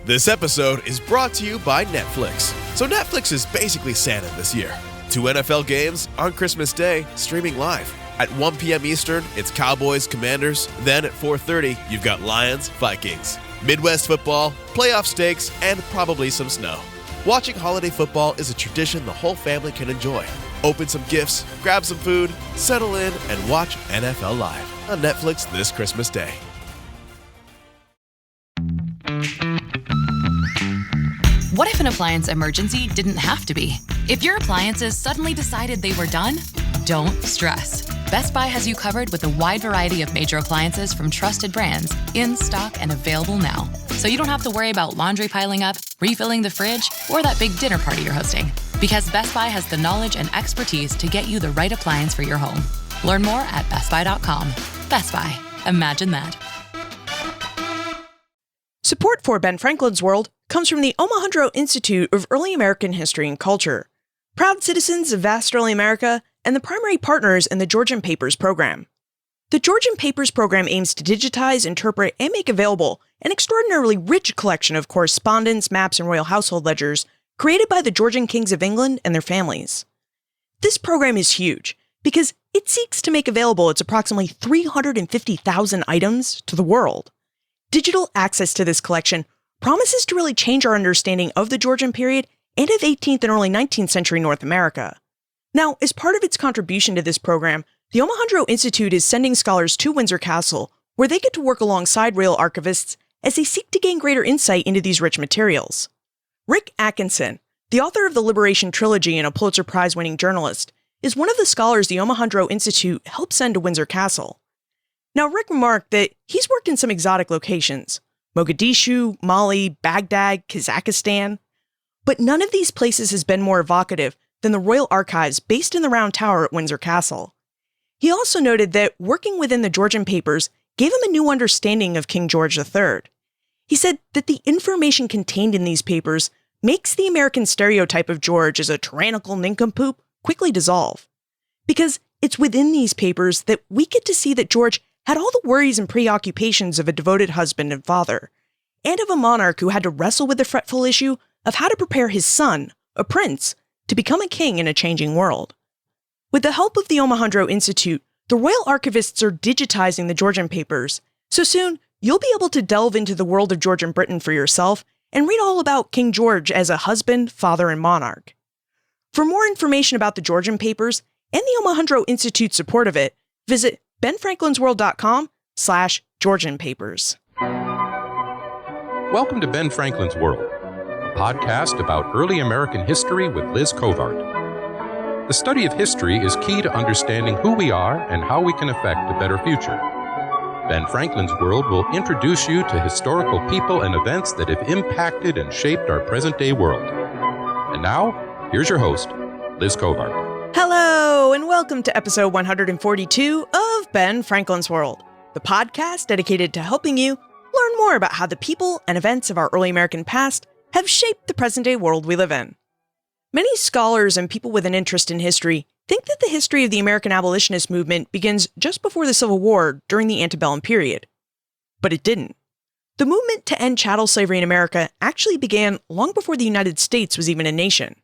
This episode is brought to you by Netflix. So Netflix is basically Santa this year. 2 NFL games on Christmas Day, streaming live. At 1 p.m. Eastern, it's Cowboys, Commanders. Then at 4:30, you've got Lions, Vikings. Midwest football, playoff stakes, and probably some snow. Watching holiday football is a tradition the whole family can enjoy. Open some gifts, grab some food, settle in, and watch NFL Live on Netflix this Christmas Day. What if an appliance emergency didn't have to be? If your appliances suddenly decided they were done, don't stress. Best Buy has you covered with a wide variety of major appliances from trusted brands, in stock and available now. So you don't have to worry about laundry piling up, refilling the fridge, or that big dinner party you're hosting. Because Best Buy has the knowledge and expertise to get you the right appliance for your home. Learn more at bestbuy.com. Best Buy. Imagine that. Support for Ben Franklin's World comes from the Omohundro Institute of Early American History and Culture, proud citizens of vast early America, and the primary partners in the Georgian Papers program. The Georgian Papers program aims to digitize, interpret, and make available an extraordinarily rich collection of correspondence, maps, and royal household ledgers created by the Georgian kings of England and their families. This program is huge because it seeks to make available its approximately 350,000 items to the world. Digital access to this collection promises to really change our understanding of the Georgian period and of 18th and early 19th century North America. Now, as part of its contribution to this program, the Omohundro Institute is sending scholars to Windsor Castle, where they get to work alongside royal archivists as they seek to gain greater insight into these rich materials. Rick Atkinson, the author of the Liberation Trilogy and a Pulitzer Prize-winning journalist, is one of the scholars the Omohundro Institute helped send to Windsor Castle. Now, Rick remarked that he's worked in some exotic locations: Mogadishu, Mali, Baghdad, Kazakhstan. But none of these places has been more evocative than the Royal Archives based in the Round Tower at Windsor Castle. He also noted that working within the Georgian Papers gave him a new understanding of King George III. He said that the information contained in these papers makes the American stereotype of George as a tyrannical nincompoop quickly dissolve. Because it's within these papers that we get to see that George had all the worries and preoccupations of a devoted husband and father, and of a monarch who had to wrestle with the fretful issue of how to prepare his son, a prince, to become a king in a changing world. With the help of the Omohundro Institute, the royal archivists are digitizing the Georgian Papers, so soon you'll be able to delve into the world of Georgian Britain for yourself and read all about King George as a husband, father, and monarch. For more information about the Georgian Papers and the Omohundro Institute's support of it, visit benfranklinsworld.com/Georgian Papers. Welcome to Ben Franklin's World, a podcast about early American history with Liz Covart. The study of history is key to understanding who we are and how we can affect a better future. Ben Franklin's World will introduce you to historical people and events that have impacted and shaped our present-day world. And now, here's your host, Liz Covart. Hello, and welcome to episode 142 of Ben Franklin's World, the podcast dedicated to helping you learn more about how the people and events of our early American past have shaped the present-day world we live in. Many scholars and people with an interest in history think that the history of the American abolitionist movement begins just before the Civil War during the Antebellum period. But it didn't. The movement to end chattel slavery in America actually began long before the United States was even a nation.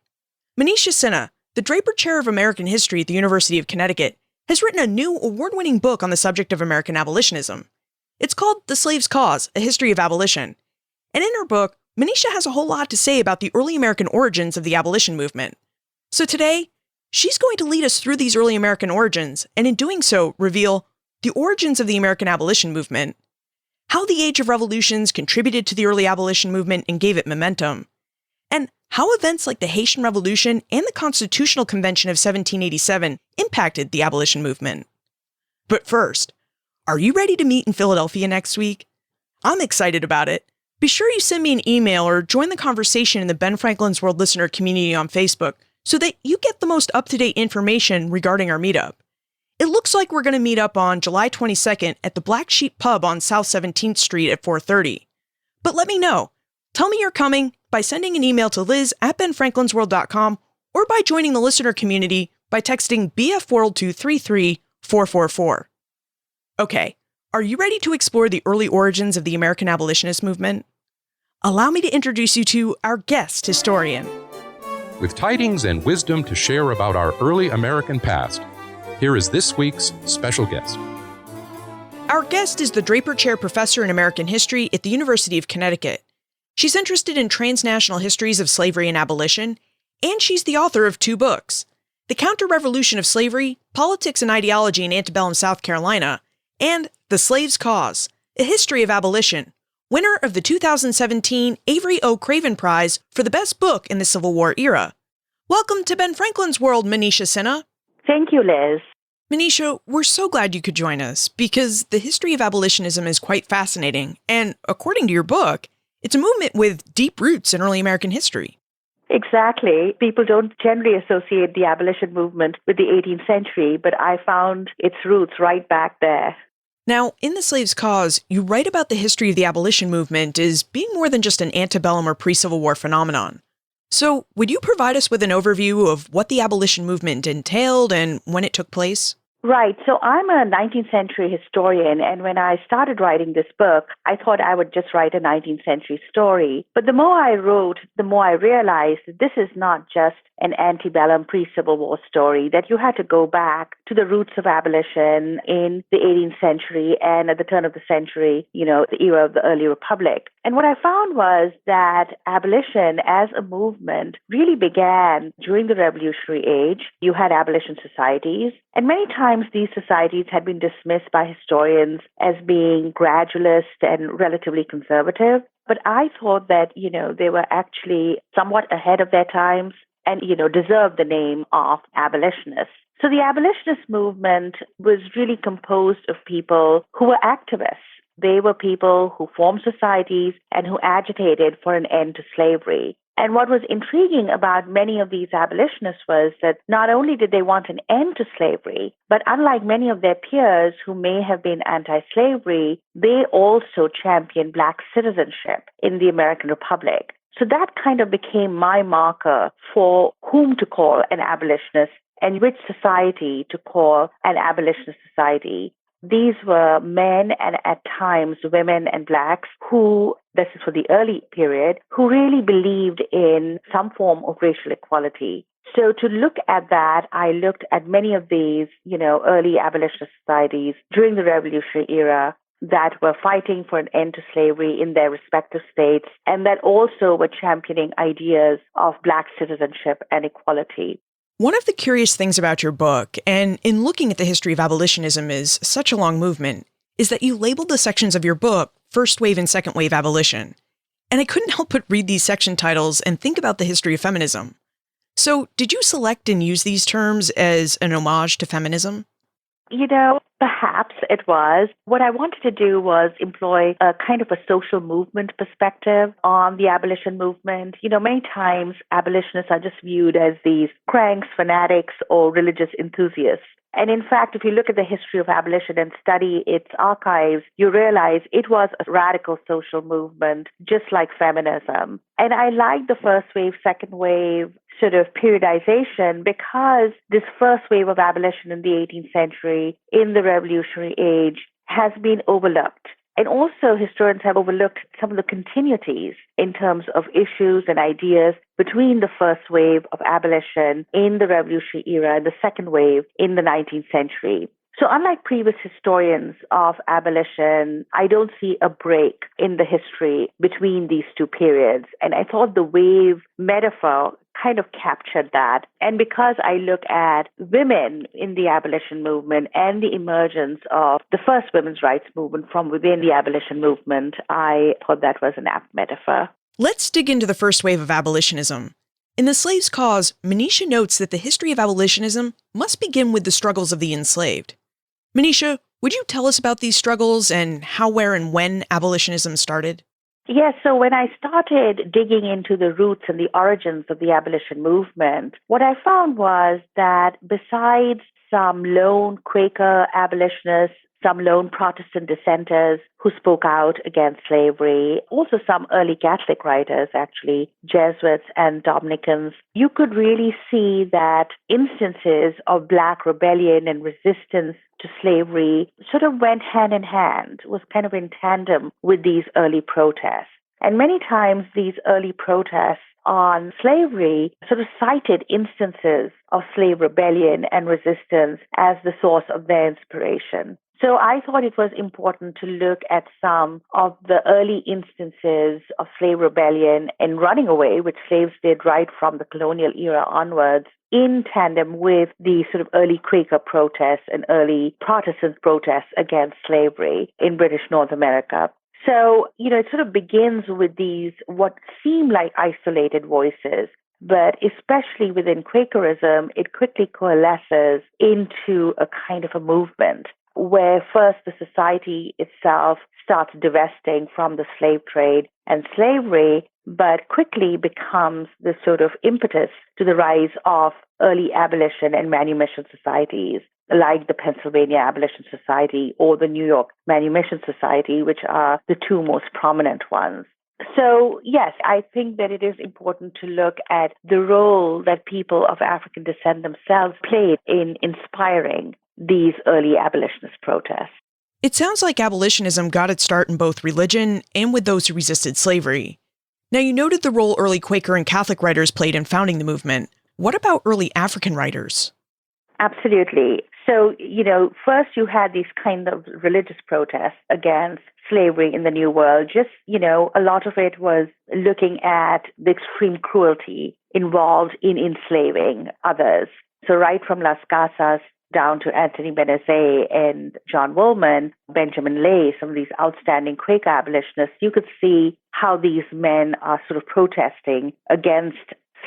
Manisha Sinha, the Draper Chair of American History at the University of Connecticut, has written a new award-winning book on the subject of American abolitionism. It's called The Slave's Cause, A History of Abolition. And in her book, Manisha has a whole lot to say about the early American origins of the abolition movement. So today, she's going to lead us through these early American origins, and in doing so, reveal the origins of the American abolition movement, how the Age of Revolutions contributed to the early abolition movement and gave it momentum, and how events like the Haitian Revolution and the Constitutional Convention of 1787 impacted the abolition movement. But first, are you ready to meet in Philadelphia next week? I'm excited about it. Be sure you send me an email or join the conversation in the Ben Franklin's World listener community on Facebook so that you get the most up-to-date information regarding our meetup. It looks like we're going to meet up on July 22nd at the Black Sheep Pub on South 17th Street at 4:30. But let me know. Tell me you're coming by sending an email to liz@benfranklinsworld.com or by joining the listener community by texting BF World to 33444. Okay, are you ready to explore the early origins of the American abolitionist movement? allow me to introduce you to our guest historian. With tidings and wisdom to share about our early American past, here is this week's special guest. Our guest is the Draper Chair Professor in American History at the University of Connecticut. She's interested in transnational histories of slavery and abolition, and she's the author of 2 books, The Counter-Revolution of Slavery, Politics and Ideology in Antebellum, South Carolina, and The Slave's Cause, A History of Abolition, winner of the 2017 Avery O. Craven Prize for the best book in the Civil War era. Welcome to Ben Franklin's World, Manisha Sinha. Thank you, Liz. Manisha, we're so glad you could join us because the history of abolitionism is quite fascinating, and according to your book, it's a movement with deep roots in early American history. Exactly. People don't generally associate the abolition movement with the 18th century, but I found its roots right back there. Now, in The Slave's Cause, you write about the history of the abolition movement as being more than just an antebellum or pre-Civil War phenomenon. So, would you provide us with an overview of what the abolition movement entailed and when it took place? Right. So I'm a 19th century historian, and when I started writing this book, I thought I would just write a 19th century story. But the more I wrote, the more I realized that this is not just an antebellum pre-Civil War story, that you had to go back to the roots of abolition in the 18th century and at the turn of the century, the era of the early republic. And what I found was that abolition as a movement really began during the Revolutionary Age. You had abolition societies, and many times these societies had been dismissed by historians as being gradualist and relatively conservative. But I thought that, they were actually somewhat ahead of their times and, deserved the name of abolitionists. So the abolitionist movement was really composed of people who were activists. They were people who formed societies and who agitated for an end to slavery. And what was intriguing about many of these abolitionists was that not only did they want an end to slavery, but unlike many of their peers who may have been anti-slavery, they also championed Black citizenship in the American Republic. So that kind of became my marker for whom to call an abolitionist and which society to call an abolitionist society. These were men and at times women and Blacks who, this is for the early period, who really believed in some form of racial equality. So to look at that, I looked at many of these, early abolitionist societies during the Revolutionary era that were fighting for an end to slavery in their respective states and that also were championing ideas of Black citizenship and equality. One of the curious things about your book, and in looking at the history of abolitionism as such a long movement, is that you labeled the sections of your book First Wave and Second Wave Abolition. And I couldn't help but read these section titles and think about the history of feminism. So, did you select and use these terms as an homage to feminism? Perhaps it was. What I wanted to do was employ a kind of a social movement perspective on the abolition movement. Many times abolitionists are just viewed as these cranks, fanatics, or religious enthusiasts. And in fact, if you look at the history of abolition and study its archives, you realize it was a radical social movement, just like feminism. And I like the first wave, second wave sort of periodization because this first wave of abolition in the 18th century, in the Revolutionary Age, has been overlooked. And also historians have overlooked some of the continuities in terms of issues and ideas between the first wave of abolition in the Revolutionary era and the second wave in the 19th century. So unlike previous historians of abolition, I don't see a break in the history between these two periods. And I thought the wave metaphor kind of captured that. And because I look at women in the abolition movement and the emergence of the first women's rights movement from within the abolition movement, I thought that was an apt metaphor. Let's dig into the first wave of abolitionism. In The Slave's Cause, Manisha notes that the history of abolitionism must begin with the struggles of the enslaved. Manisha, would you tell us about these struggles and how, where, and when abolitionism started? Yes, so when I started digging into the roots and the origins of the abolition movement, what I found was that besides some lone Quaker abolitionists, some lone Protestant dissenters who spoke out against slavery, also some early Catholic writers, actually, Jesuits and Dominicans, you could really see that instances of Black rebellion and resistance to slavery sort of went hand in hand, was kind of in tandem with these early protests. And many times these early protests on slavery sort of cited instances of slave rebellion and resistance as the source of their inspiration. So I thought it was important to look at some of the early instances of slave rebellion and running away, which slaves did right from the colonial era onwards, in tandem with the sort of early Quaker protests and early Protestant protests against slavery in British North America. So, it sort of begins with these what seem like isolated voices, but especially within Quakerism, it quickly coalesces into a kind of a movement where first the society itself starts divesting from the slave trade and slavery, but quickly becomes the sort of impetus to the rise of early abolition and manumission societies, like the Pennsylvania Abolition Society or the New York Manumission Society, which are the two most prominent ones. So, yes, I think that it is important to look at the role that people of African descent themselves played in inspiring these early abolitionist protests. It sounds like abolitionism got its start in both religion and with those who resisted slavery. Now, you noted the role early Quaker and Catholic writers played in founding the movement. What about early African writers? Absolutely. So, first you had these kind of religious protests against slavery in the New World. Just, a lot of it was looking at the extreme cruelty involved in enslaving others. So right from Las Casas down to Anthony Benezet and John Woolman, Benjamin Lay, some of these outstanding Quaker abolitionists, you could see how these men are sort of protesting against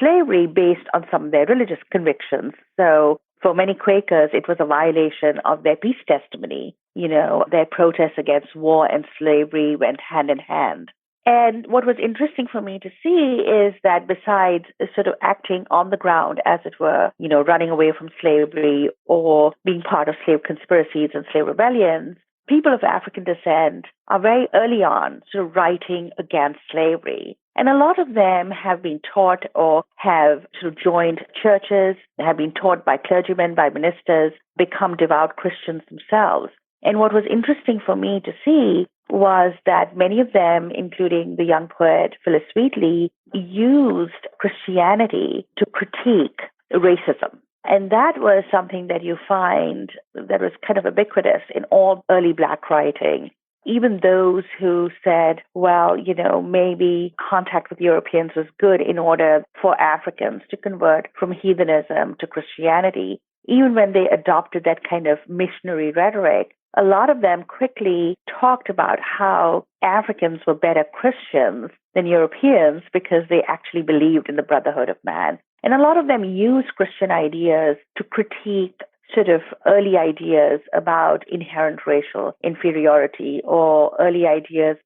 slavery based on some of their religious convictions. So for many Quakers, it was a violation of their peace testimony. Their protests against war and slavery went hand in hand. And what was interesting for me to see is that besides sort of acting on the ground, as it were, running away from slavery or being part of slave conspiracies and slave rebellions, people of African descent are very early on sort of writing against slavery. And a lot of them have been taught or have sort of joined churches, have been taught by clergymen, by ministers, become devout Christians themselves. And what was interesting for me to see was that many of them, including the young poet Phillis Wheatley, used Christianity to critique racism. And that was something that you find that was kind of ubiquitous in all early Black writing. Even those who said, well, maybe contact with Europeans was good in order for Africans to convert from heathenism to Christianity, even when they adopted that kind of missionary rhetoric, a lot of them quickly talked about how Africans were better Christians than Europeans because they actually believed in the brotherhood of man. And a lot of them used Christian ideas to critique sort of early ideas about inherent racial inferiority or early ideas,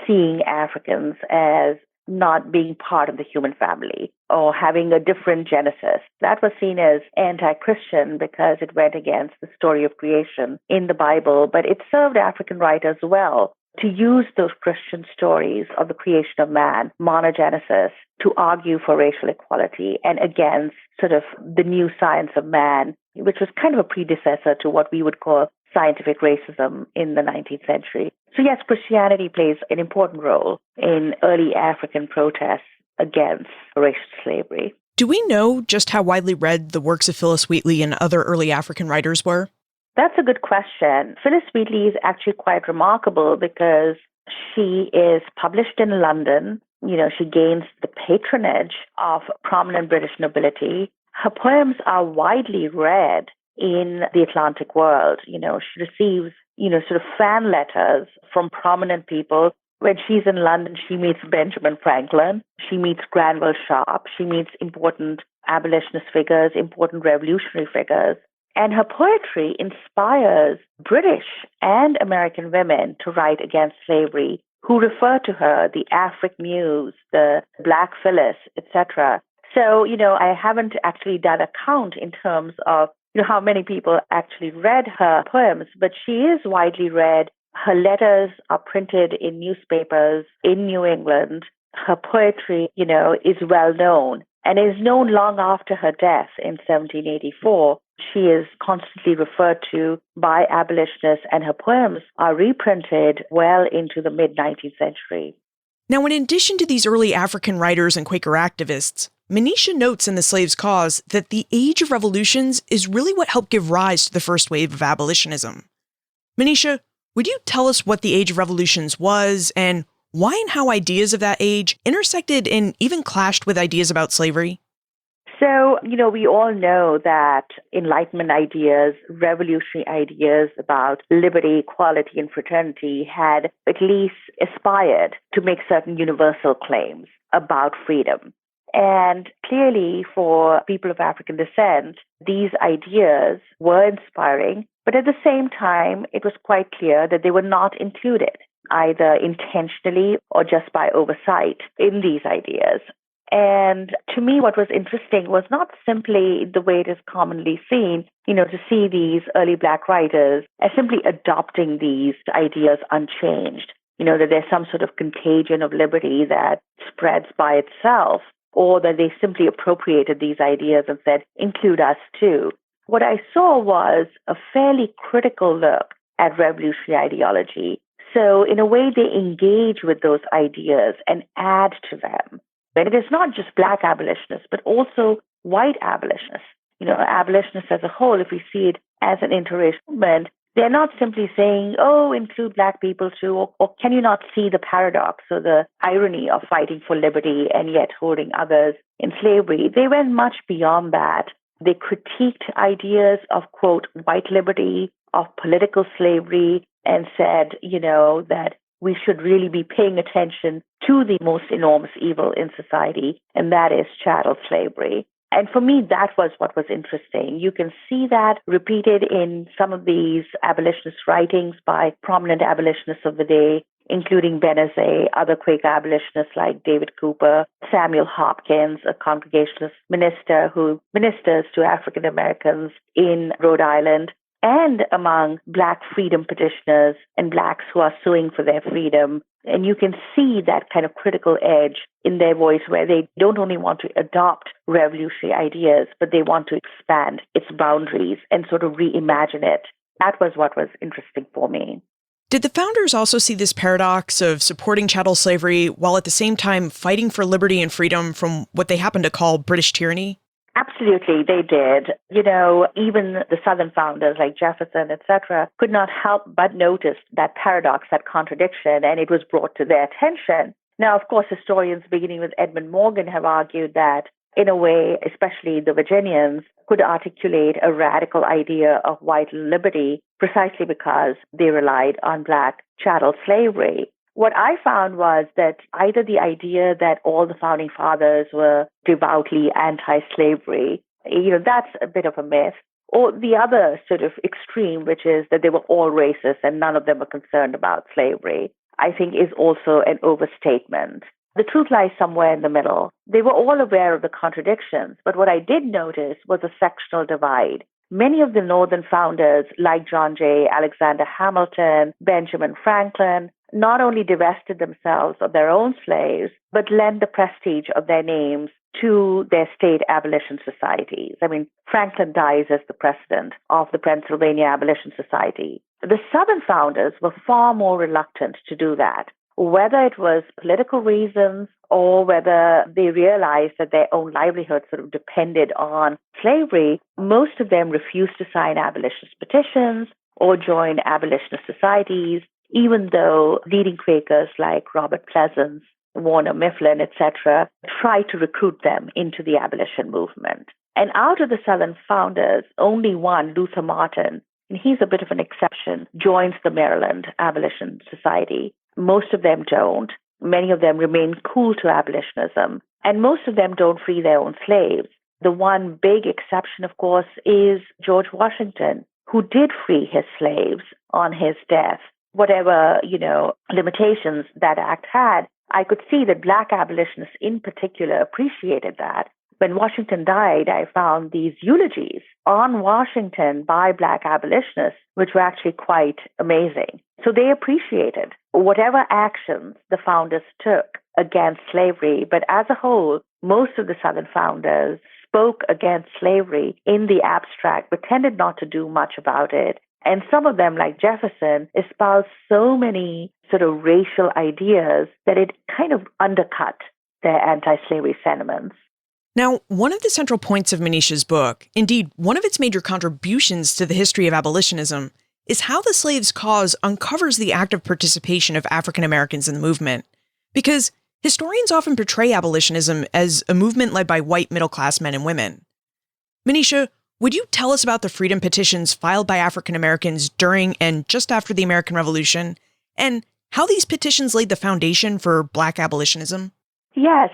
seeing Africans as not being part of the human family or having a different genesis. That was seen as anti-Christian because it went against the story of creation in the Bible, but it served African writers well to use those Christian stories of the creation of man, monogenesis, to argue for racial equality and against sort of the new science of man, which was kind of a predecessor to what we would call scientific racism in the 19th century. So yes, Christianity plays an important role in early African protests against racial slavery. Do we know just how widely read the works of Phillis Wheatley and other early African writers were? That's a good question. Phillis Wheatley is actually quite remarkable because she is published in London. She gains the patronage of prominent British nobility. Her poems are widely read in the Atlantic world. She receives, sort of fan letters from prominent people. When she's in London, she meets Benjamin Franklin. She meets Granville Sharp. She meets important abolitionist figures, important revolutionary figures. And her poetry inspires British and American women to write against slavery, who refer to her the Afric Muse, the Black Phyllis, etc. So, I haven't actually done a count in terms of how many people actually read her poems, but she is widely read. Her letters are printed in newspapers in New England. Her poetry, is well known and is known long after her death in 1784. She is constantly referred to by abolitionists, and her poems are reprinted well into the mid-19th century. Now, in addition to these early African writers and Quaker activists, Manisha notes in The Slave's Cause that the Age of Revolutions is really what helped give rise to the first wave of abolitionism. Manisha, would you tell us what the Age of Revolutions was and why and how ideas of that age intersected and even clashed with ideas about slavery? So, we all know that Enlightenment ideas, revolutionary ideas about liberty, equality, and fraternity had at least aspired to make certain universal claims about freedom. And clearly, for people of African descent, these ideas were inspiring, but at the same time, it was quite clear that they were not included, either intentionally or just by oversight, in these ideas. And to me, what was interesting was not simply the way it is commonly seen, to see these early Black writers as simply adopting these ideas unchanged, that there's some sort of contagion of liberty that spreads by itself, or that they simply appropriated these ideas and said, include us too. What I saw was a fairly critical look at revolutionary ideology. So in a way, they engage with those ideas and add to them. And it is not just Black abolitionists, but also white abolitionists. Abolitionists as a whole, if we see it as an interracial movement, they're not simply saying, include Black people too, or can you not see the paradox or the irony of fighting for liberty and yet holding others in slavery? They went much beyond that. They critiqued ideas of, quote, white liberty, of political slavery, and said, that we should really be paying attention to the most enormous evil in society, and that is chattel slavery. And for me, that was what was interesting. You can see that repeated in some of these abolitionist writings by prominent abolitionists of the day, including Benezet, other Quaker abolitionists like David Cooper, Samuel Hopkins, a Congregationalist minister who ministers to African Americans in Rhode Island, and among Black freedom petitioners and Blacks who are suing for their freedom. And you can see that kind of critical edge in their voice where they don't only want to adopt revolutionary ideas, but they want to expand its boundaries and sort of reimagine it. That was what was interesting for me. Did the founders also see this paradox of supporting chattel slavery while at the same time fighting for liberty and freedom from what they happen to call British tyranny? Absolutely, they did. Even the Southern founders like Jefferson, etc., could not help but notice that paradox, that contradiction, and it was brought to their attention. Now, of course, historians beginning with Edmund Morgan have argued that, in a way, especially the Virginians, could articulate a radical idea of white liberty precisely because they relied on Black chattel slavery. What I found was that either the idea that all the founding fathers were devoutly anti-slavery, that's a bit of a myth, or the other sort of extreme, which is that they were all racist and none of them were concerned about slavery, I think is also an overstatement. The truth lies somewhere in the middle. They were all aware of the contradictions, but what I did notice was a sectional divide. Many of the Northern founders, like John Jay, Alexander Hamilton, Benjamin Franklin, not only divested themselves of their own slaves, but lent the prestige of their names to their state abolition societies. Franklin dies as the president of the Pennsylvania Abolition Society. The Southern founders were far more reluctant to do that, whether it was political reasons or whether they realized that their own livelihood sort of depended on slavery. Most of them refused to sign abolitionist petitions or join abolitionist societies, even though leading Quakers like Robert Pleasance, Warner Mifflin, etc., tried to recruit them into the abolition movement. And out of the Southern founders, only one, Luther Martin, and he's a bit of an exception, joins the Maryland Abolition Society. Most of them don't. Many of them remain cool to abolitionism, and most of them don't free their own slaves. The one big exception, of course, is George Washington, who did free his slaves on his death. Whatever, limitations that act had, I could see that Black abolitionists in particular appreciated that. When Washington died, I found these eulogies on Washington by Black abolitionists, which were actually quite amazing. So they appreciated whatever actions the founders took against slavery. But as a whole, most of the Southern founders spoke against slavery in the abstract, but tended not to do much about it. And some of them, like Jefferson, espoused so many sort of racial ideas that it kind of undercut their anti-slavery sentiments. Now, one of the central points of Manisha's book, indeed one of its major contributions to the history of abolitionism, is how the slaves' cause uncovers the active participation of African Americans in the movement. Because historians often portray abolitionism as a movement led by white middle-class men and women. Manisha, would you tell us about the freedom petitions filed by African Americans during and just after the American Revolution, and how these petitions laid the foundation for Black abolitionism? Yes,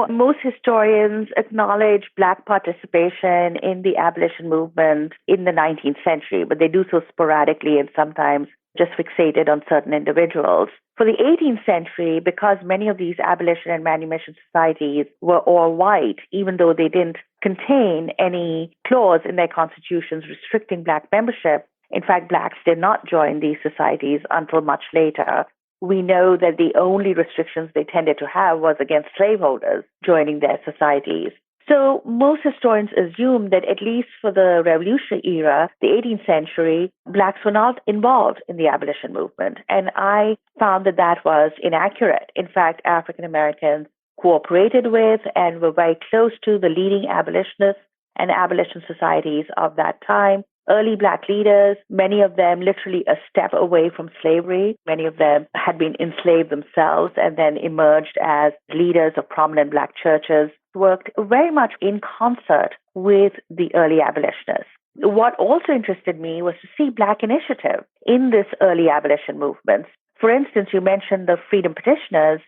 most historians acknowledge Black participation in the abolition movement in the 19th century, but they do so sporadically and sometimes just fixated on certain individuals. For the 18th century, because many of these abolition and manumission societies were all white, even though they didn't contain any clause in their constitutions restricting Black membership, in fact, Blacks did not join these societies until much later. We know that the only restrictions they tended to have was against slaveholders joining their societies. So most historians assume that at least for the Revolutionary era, the 18th century, Blacks were not involved in the abolition movement. And I found that that was inaccurate. In fact, African Americans cooperated with and were very close to the leading abolitionists and abolition societies of that time. Early Black leaders, many of them literally a step away from slavery. Many of them had been enslaved themselves and then emerged as leaders of prominent Black churches, worked very much in concert with the early abolitionists. What also interested me was to see Black initiative in this early abolition movement. For instance, you mentioned the freedom petitioners.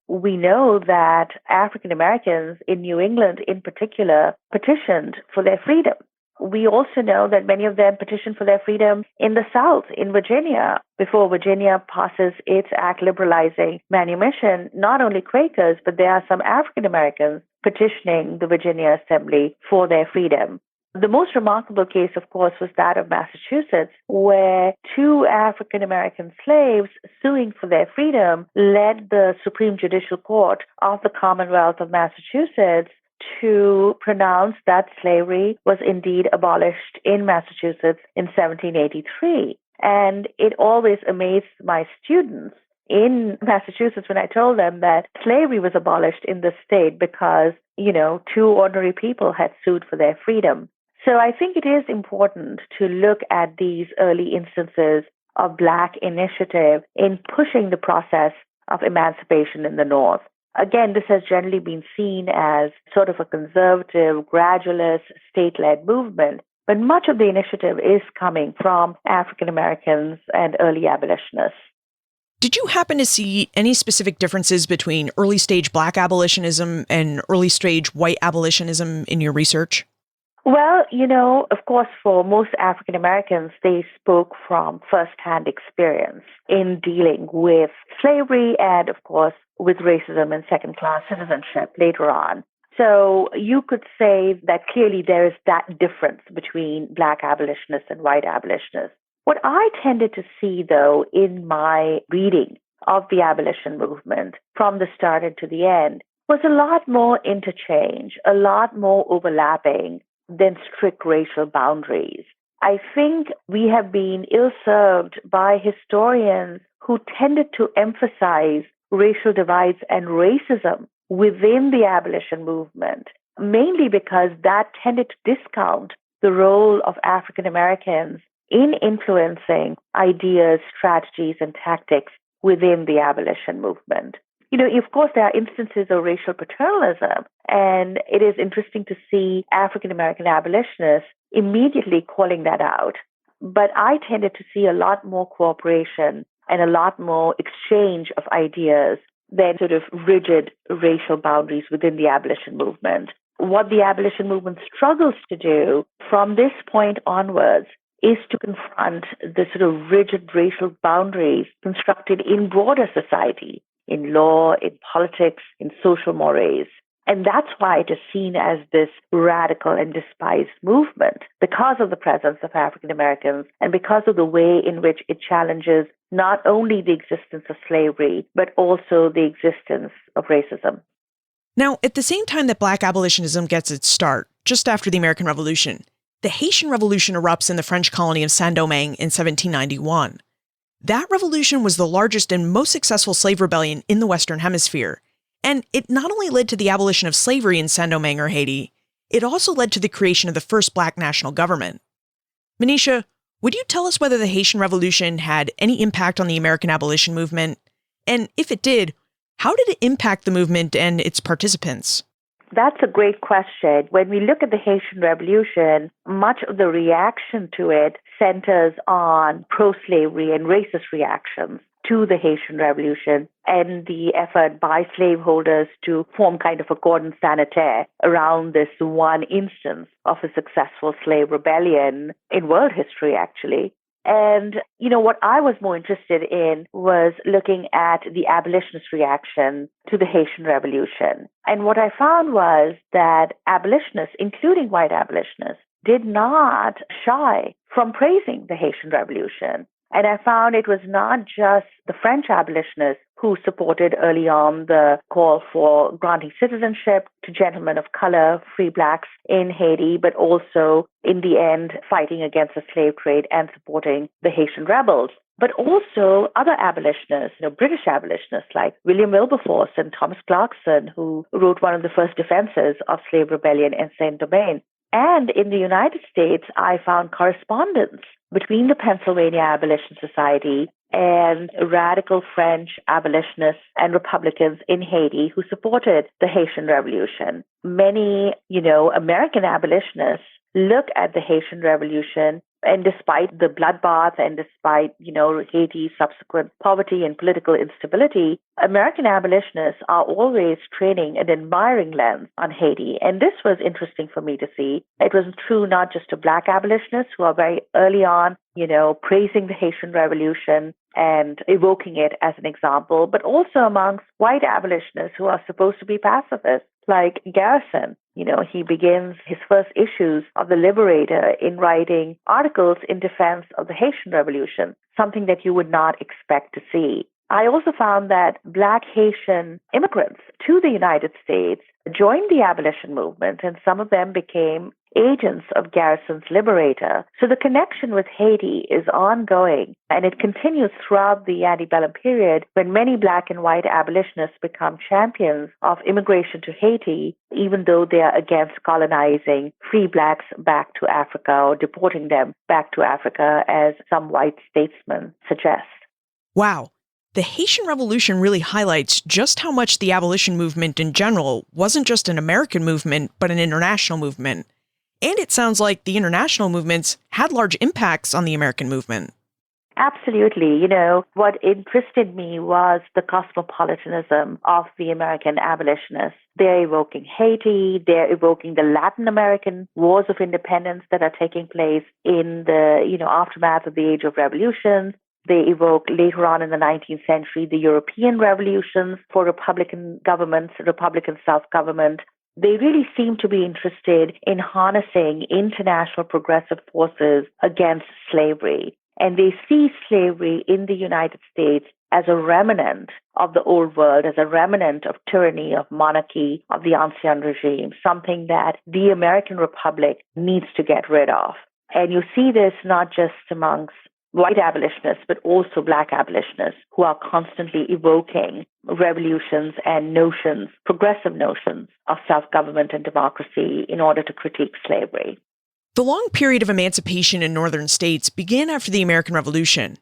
We know that African Americans in New England in particular petitioned for their freedom. We also know that many of them petitioned for their freedom in the South, in Virginia, before Virginia passes its act liberalizing manumission. Not only Quakers, but there are some African Americans petitioning the Virginia Assembly for their freedom. The most remarkable case, of course, was that of Massachusetts, where two African American slaves suing for their freedom led the Supreme Judicial Court of the Commonwealth of Massachusetts to pronounce that slavery was indeed abolished in Massachusetts in 1783. And it always amazed my students in Massachusetts when I told them that slavery was abolished in the state because, two ordinary people had sued for their freedom. So I think it is important to look at these early instances of Black initiative in pushing the process of emancipation in the North. Again, this has generally been seen as sort of a conservative, gradualist, state-led movement, but much of the initiative is coming from African Americans and early abolitionists. Did you happen to see any specific differences between early-stage Black abolitionism and early-stage white abolitionism in your research? Well, of course, for most African Americans, they spoke from firsthand experience in dealing with slavery and, of course, with racism and second-class citizenship later on. So you could say that clearly there is that difference between Black abolitionists and white abolitionists. What I tended to see, though, in my reading of the abolition movement from the start and to the end was a lot more interchange, a lot more overlapping than strict racial boundaries. I think we have been ill-served by historians who tended to emphasize racial divides and racism within the abolition movement, mainly because that tended to discount the role of African Americans in influencing ideas, strategies, and tactics within the abolition movement. Of course, there are instances of racial paternalism, and it is interesting to see African American abolitionists immediately calling that out. But I tended to see a lot more cooperation and a lot more exchange of ideas than sort of rigid racial boundaries within the abolition movement. What the abolition movement struggles to do from this point onwards is to confront the sort of rigid racial boundaries constructed in broader society, in law, in politics, in social mores. And that's why it is seen as this radical and despised movement, because of the presence of African Americans and because of the way in which it challenges not only the existence of slavery, but also the existence of racism. Now, at the same time that Black abolitionism gets its start, just after the American Revolution, the Haitian Revolution erupts in the French colony of Saint-Domingue in 1791. That revolution was the largest and most successful slave rebellion in the Western Hemisphere, and it not only led to the abolition of slavery in Saint-Domingue or Haiti, it also led to the creation of the first Black national government. Manisha, would you tell us whether the Haitian Revolution had any impact on the American abolition movement? And if it did, how did it impact the movement and its participants? That's a great question. When we look at the Haitian Revolution, much of the reaction to it centers on pro-slavery and racist reactions to the Haitian Revolution and the effort by slaveholders to form kind of a cordon sanitaire around this one instance of a successful slave rebellion in world history, actually. And, what I was more interested in was looking at the abolitionist reaction to the Haitian Revolution. And what I found was that abolitionists, including white abolitionists, did not shy from praising the Haitian Revolution. And I found it was not just the French abolitionists who supported early on the call for granting citizenship to gentlemen of color, free Blacks in Haiti, but also in the end fighting against the slave trade and supporting the Haitian rebels. But also other abolitionists, British abolitionists like William Wilberforce and Thomas Clarkson, who wrote one of the first defenses of slave rebellion in Saint-Domingue. And in the United States, I found correspondence between the Pennsylvania Abolition Society and radical French abolitionists and Republicans in Haiti who supported the Haitian Revolution. Many, American abolitionists look at the Haitian Revolution, and despite the bloodbath and despite, Haiti's subsequent poverty and political instability, American abolitionists are always training an admiring lens on Haiti. And this was interesting for me to see. It was true not just to Black abolitionists who are very early on, praising the Haitian Revolution and evoking it as an example, but also amongst white abolitionists who are supposed to be pacifists, like Garrison. He begins his first issues of The Liberator in writing articles in defense of the Haitian Revolution, something that you would not expect to see. I also found that Black Haitian immigrants to the United States joined the abolition movement, and some of them became agents of Garrison's Liberator. So the connection with Haiti is ongoing, and it continues throughout the Antebellum period when many Black and white abolitionists become champions of immigration to Haiti, even though they are against colonizing free Blacks back to Africa or deporting them back to Africa, as some white statesmen suggest. Wow. The Haitian Revolution really highlights just how much the abolition movement in general wasn't just an American movement, but an international movement. And it sounds like the international movements had large impacts on the American movement. Absolutely. What interested me was the cosmopolitanism of the American abolitionists. They're evoking Haiti. They're evoking the Latin American wars of independence that are taking place in the, aftermath of the Age of Revolutions. They evoke later on in the 19th century the European revolutions for Republican governments, Republican self-government. They really seem to be interested in harnessing international progressive forces against slavery. And they see slavery in the United States as a remnant of the old world, as a remnant of tyranny, of monarchy, of the ancien regime, something that the American Republic needs to get rid of. And you see this not just amongst white abolitionists, but also Black abolitionists who are constantly evoking revolutions and notions, progressive notions of self-government and democracy in order to critique slavery. The long period of emancipation in northern states began after the American Revolution.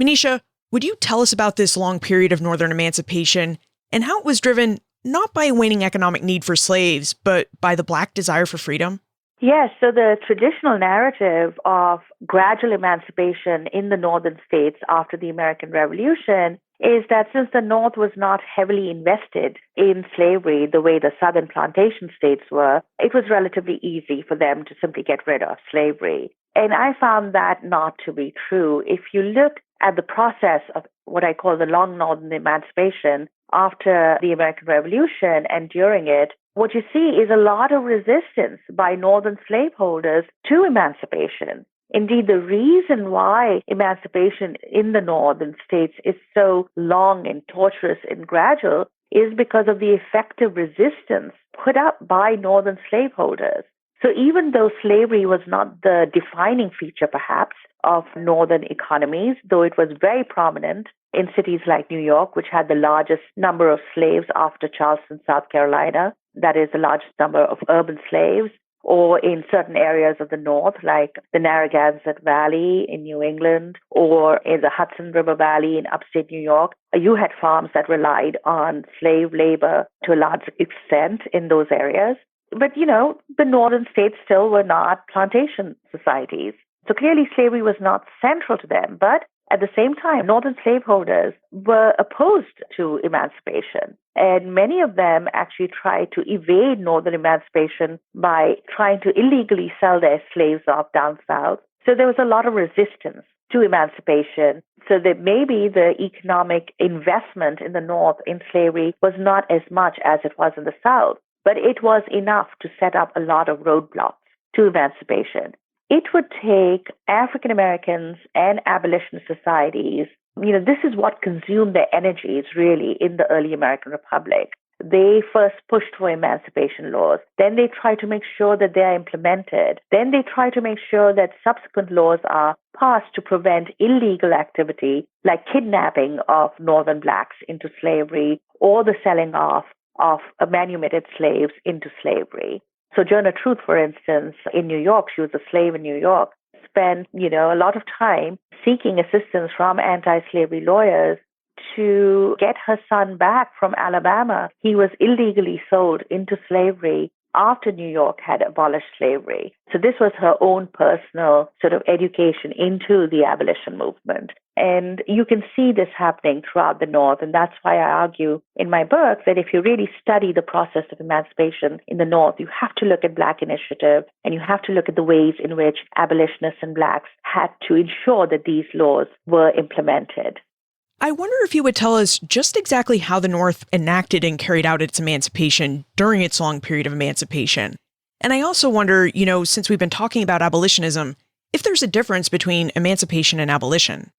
Manisha, would you tell us about this long period of northern emancipation and how it was driven not by a waning economic need for slaves, but by the Black desire for freedom? Yes, so the traditional narrative of gradual emancipation in the northern states after the American Revolution is that since the North was not heavily invested in slavery the way the southern plantation states were, it was relatively easy for them to simply get rid of slavery. And I found that not to be true. If you look at the process of what I call the long northern emancipation after the American Revolution and during it, what you see is a lot of resistance by northern slaveholders to emancipation. Indeed, the reason why emancipation in the northern states is so long and torturous and gradual is because of the effective resistance put up by northern slaveholders. So even though slavery was not the defining feature, perhaps, of northern economies, though it was very prominent in cities like New York, which had the largest number of slaves after Charleston, South Carolina, that is the largest number of urban slaves, or in certain areas of the North, like the Narragansett Valley in New England, or in the Hudson River Valley in upstate New York, you had farms that relied on slave labor to a large extent in those areas. But, the northern states still were not plantation societies. So clearly slavery was not central to them. But at the same time, northern slaveholders were opposed to emancipation. And many of them actually tried to evade northern emancipation by trying to illegally sell their slaves off down south. So there was a lot of resistance to emancipation. So that maybe the economic investment in the North in slavery was not as much as it was in the South. But it was enough to set up a lot of roadblocks to emancipation. It would take African Americans and abolitionist societies, this is what consumed their energies really in the early American Republic. They first pushed for emancipation laws. Then they try to make sure that they are implemented. Then they try to make sure that subsequent laws are passed to prevent illegal activity like kidnapping of northern blacks into slavery or the selling off of manumitted slaves into slavery. Sojourner Truth, for instance, in New York, she was a slave in New York, spent, a lot of time seeking assistance from anti-slavery lawyers to get her son back from Alabama. He was illegally sold into slavery after New York had abolished slavery. So this was her own personal sort of education into the abolition movement. And you can see this happening throughout the North. And that's why I argue in my book that if you really study the process of emancipation in the North, you have to look at Black initiative and you have to look at the ways in which abolitionists and Blacks had to ensure that these laws were implemented. I wonder if you would tell us just exactly how the North enacted and carried out its emancipation during its long period of emancipation. And I also wonder, since we've been talking about abolitionism, if there's a difference between emancipation and abolition.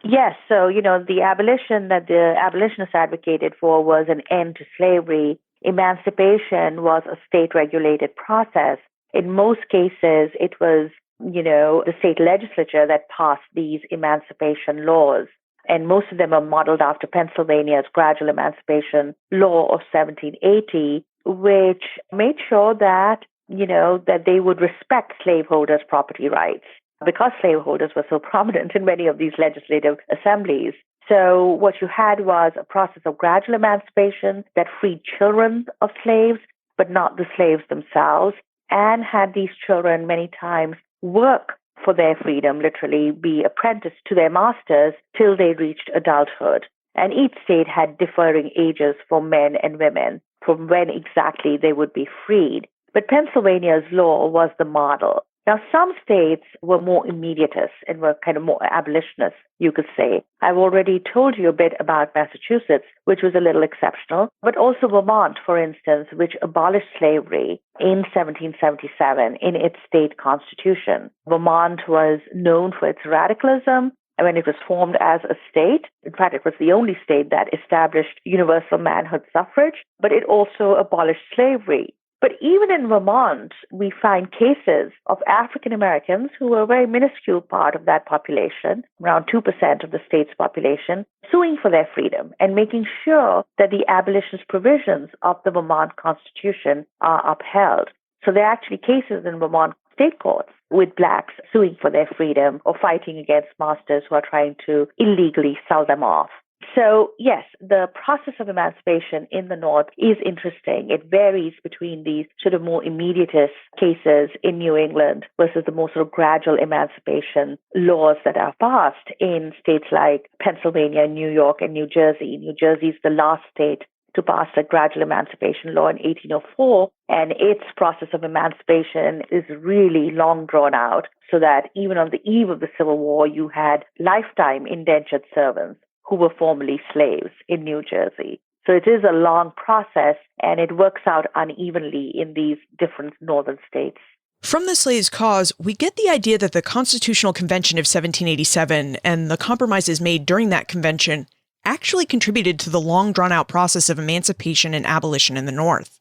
Yes. So, the abolition that the abolitionists advocated for was an end to slavery. Emancipation was a state-regulated process. In most cases, it was, the state legislature that passed these emancipation laws. And most of them are modeled after Pennsylvania's gradual emancipation law of 1780, which made sure that, that they would respect slaveholders' property rights because slaveholders were so prominent in many of these legislative assemblies. So what you had was a process of gradual emancipation that freed children of slaves, but not the slaves themselves, and had these children many times work for their freedom, literally be apprenticed to their masters till they reached adulthood. And each state had differing ages for men and women from when exactly they would be freed. But Pennsylvania's law was the model. Now, some states were more immediatist and were kind of more abolitionist, you could say. I've already told you a bit about Massachusetts, which was a little exceptional, but also Vermont, for instance, which abolished slavery in 1777 in its state constitution. Vermont was known for its radicalism. And when it was formed as a state, in fact, it was the only state that established universal manhood suffrage, but it also abolished slavery. But even in Vermont, we find cases of African Americans who were a very minuscule part of that population, around 2% of the state's population, suing for their freedom and making sure that the abolitionist provisions of the Vermont Constitution are upheld. So there are actually cases in Vermont state courts with Blacks suing for their freedom or fighting against masters who are trying to illegally sell them off. So, yes, the process of emancipation in the North is interesting. It varies between these sort of more immediatist cases in New England versus the more sort of gradual emancipation laws that are passed in states like Pennsylvania, New York, and New Jersey. New Jersey is the last state to pass a gradual emancipation law in 1804, and its process of emancipation is really long drawn out, so that even on the eve of the Civil War, you had lifetime indentured servants who were formerly slaves in New Jersey. So it is a long process, and it works out unevenly in these different northern states. From the slaves' cause, we get the idea that the Constitutional Convention of 1787 and the compromises made during that convention actually contributed to the long drawn-out process of emancipation and abolition in the North.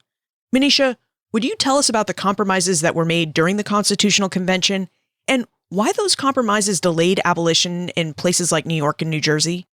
Manisha, Would you tell us about the compromises that were made during the Constitutional Convention and why those compromises delayed abolition in places like New York and New Jersey?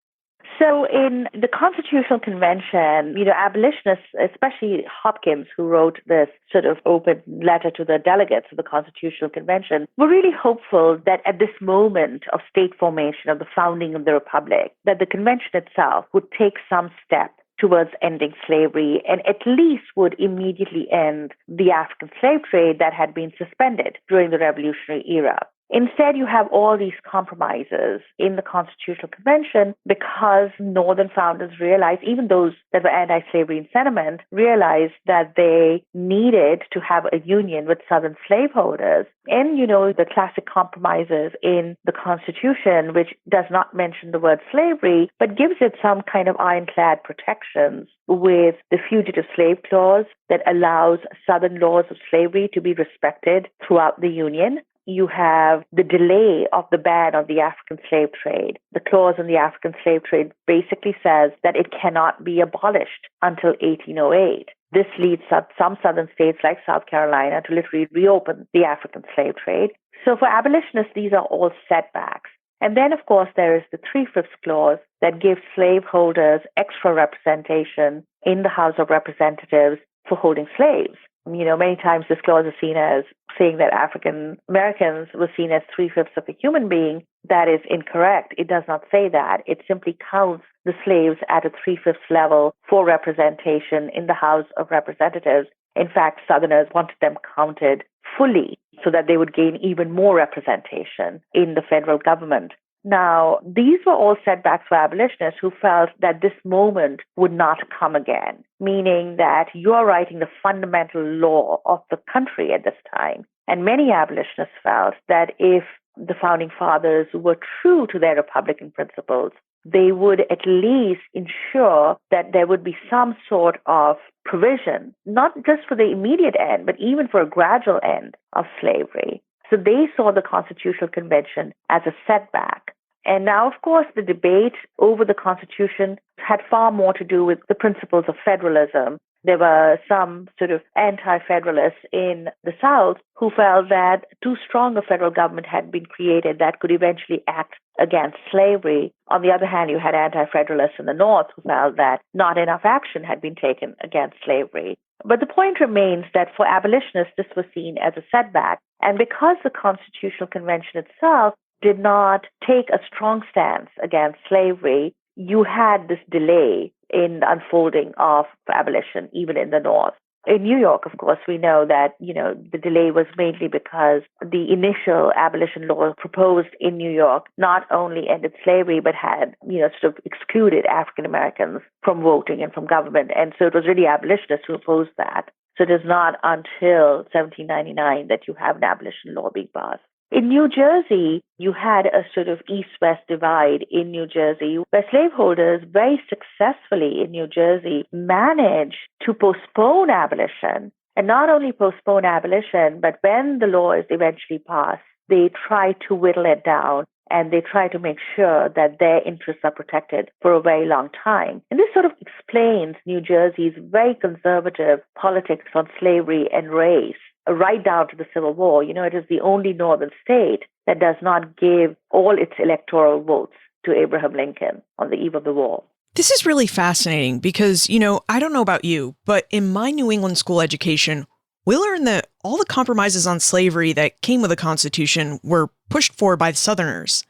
So in the Constitutional Convention, abolitionists, especially Hopkins, who wrote this sort of open letter to the delegates of the Constitutional Convention, were really hopeful that at this moment of state formation, of the founding of the Republic, that the convention itself would take some step towards ending slavery and at least would immediately end the African slave trade that had been suspended during the Revolutionary era. Instead, you have all these compromises in the Constitutional Convention because Northern founders realized, even those that were anti-slavery in sentiment, realized that they needed to have a union with Southern slaveholders. And, the classic compromises in the Constitution, which does not mention the word slavery, but gives it some kind of ironclad protections with the Fugitive Slave Clause that allows Southern laws of slavery to be respected throughout the Union. You have the delay of the ban on the African slave trade. The clause in the African slave trade basically says that it cannot be abolished until 1808. This leads some southern states like South Carolina to literally reopen the African slave trade. So for abolitionists, these are all setbacks. And then, of course, there is the 3/5 clause that gives slaveholders extra representation in the House of Representatives for holding slaves. Many times this clause is seen as saying that African Americans were seen as 3/5 of a human being. That is incorrect. It does not say that. It simply counts the slaves at a 3/5 level for representation in the House of Representatives. In fact, Southerners wanted them counted fully so that they would gain even more representation in the federal government. Now, these were all setbacks for abolitionists who felt that this moment would not come again, meaning that you're writing the fundamental law of the country at this time. And many abolitionists felt that if the founding fathers were true to their Republican principles, they would at least ensure that there would be some sort of provision, not just for the immediate end, but even for a gradual end of slavery. So they saw the Constitutional Convention as a setback. And now, of course, the debate over the Constitution had far more to do with the principles of federalism. There were some sort of anti-federalists in the South who felt that too strong a federal government had been created that could eventually act against slavery. On the other hand, you had anti-federalists in the North who felt that not enough action had been taken against slavery. But the point remains that for abolitionists, this was seen as a setback. And because the Constitutional Convention itself did not take a strong stance against slavery, you had this delay in the unfolding of abolition, even in the North. In New York, of course, we know that, the delay was mainly because the initial abolition law proposed in New York not only ended slavery, but had, sort of excluded African Americans from voting and from government. And so it was really abolitionists who opposed that. So it is not until 1799 that you have an abolition law being passed. In New Jersey, you had a sort of east-west divide in New Jersey, where slaveholders very successfully in New Jersey managed to postpone abolition. And not only postpone abolition, but when the law is eventually passed, they try to whittle it down and they try to make sure that their interests are protected for a very long time. And this sort of explains New Jersey's very conservative politics on slavery and race, right down to the Civil War. It is the only northern state that does not give all its electoral votes to Abraham Lincoln on the eve of the war. This is really fascinating because, I don't know about you, but in my New England school education, we learned that all the compromises on slavery that came with the Constitution were pushed for by the Southerners.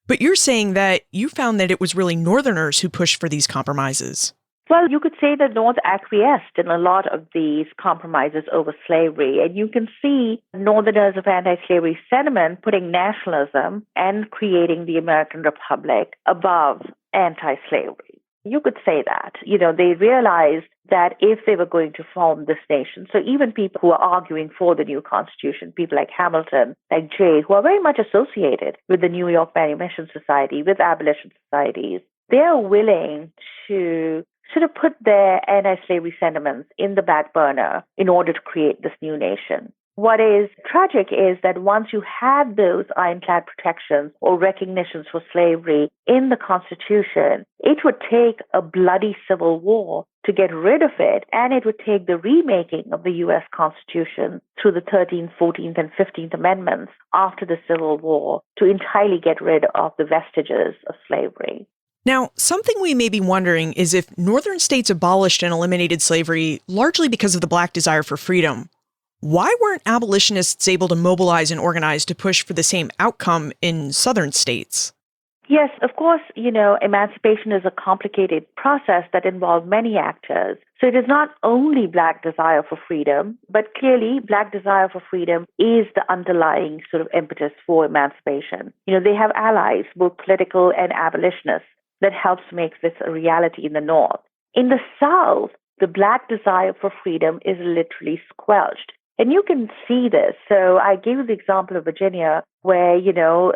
But you're saying that you found that it was really Northerners who pushed for these compromises. Well, you could say the North acquiesced in a lot of these compromises over slavery. And you can see Northerners of anti-slavery sentiment putting nationalism and creating the American Republic above anti-slavery. You could say that. They realized that if they were going to form this nation, so even people who are arguing for the new Constitution, people like Hamilton, like Jay, who are very much associated with the New York Manumission Society, with abolition societies, they are willing to sort of put their anti-slavery sentiments in the back burner in order to create this new nation. What is tragic is that once you had those ironclad protections or recognitions for slavery in the Constitution, it would take a bloody civil war to get rid of it, and it would take the remaking of the U.S. Constitution through the 13th, 14th, and 15th Amendments after the Civil War to entirely get rid of the vestiges of slavery. Now, something we may be wondering is if northern states abolished and eliminated slavery largely because of the Black desire for freedom, why weren't abolitionists able to mobilize and organize to push for the same outcome in southern states? Yes, of course, emancipation is a complicated process that involves many actors. So it is not only Black desire for freedom, but clearly Black desire for freedom is the underlying sort of impetus for emancipation. They have allies, both political and abolitionists, that helps make this a reality in the North. In the South, the Black desire for freedom is literally squelched. And you can see this. So I gave you the example of Virginia where,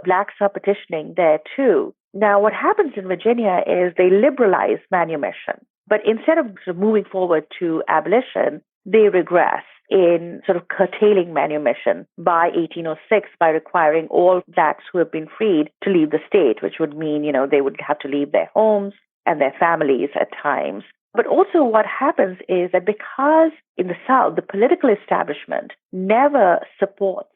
Blacks are petitioning there too. Now, what happens in Virginia is they liberalize manumission. But instead of sort of moving forward to abolition, they regress in sort of curtailing manumission by 1806 by requiring all Blacks who have been freed to leave the state, which would mean, they would have to leave their homes and their families at times. But also what happens is that because in the South, the political establishment never supports